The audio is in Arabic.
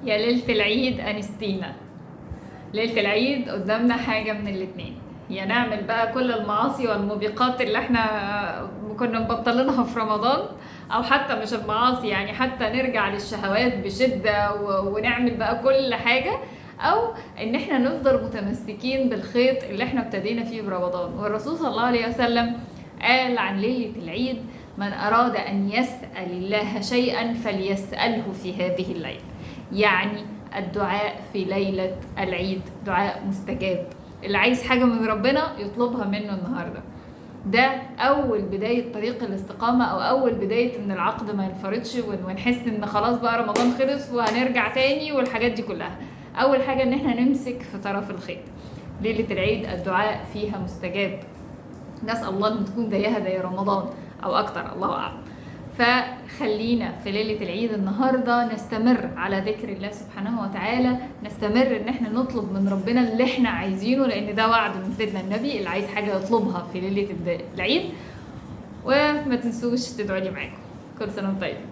يا ليلة العيد أنستينا. ليلة العيد قدامنا حاجة من الاتنين، يا نعمل بقى كل المعاصي والموبقات اللي احنا كنا مبطلينها في رمضان، او حتى مش المعاصي، يعني حتى نرجع للشهوات بشدة ونعمل بقى كل حاجة، او ان احنا نفضل متمسكين بالخيط اللي احنا ابتدينا فيه برمضان. والرسول صلى الله عليه وسلم قال عن ليلة العيد: من أراد أن يسأل الله شيئا فليسأله في هذه الليلة. يعني الدعاء في ليلة العيد دعاء مستجاب، اللي عايز حاجة من ربنا يطلبها منه النهاردة. ده أول بداية طريق الاستقامة، أو أول بداية إن العقد ما ينفرطش ونحس إن خلاص بقى رمضان خلص وهنرجع تاني والحاجات دي كلها. أول حاجة إن احنا نمسك في طرف الخيط. ليلة العيد الدعاء فيها مستجاب، نسأل الله ان تكون زيها زي رمضان او اكتر، الله اعلم. فخلينا في ليلة العيد النهاردة نستمر على ذكر الله سبحانه وتعالى، نستمر ان احنا نطلب من ربنا اللي احنا عايزينه، لان ده وعد من سيدنا النبي: اللي عايز حاجة يطلبها في ليلة العيد. وما تنسوش تدعوا لي معاكم. كل سنة وانتم طيبين.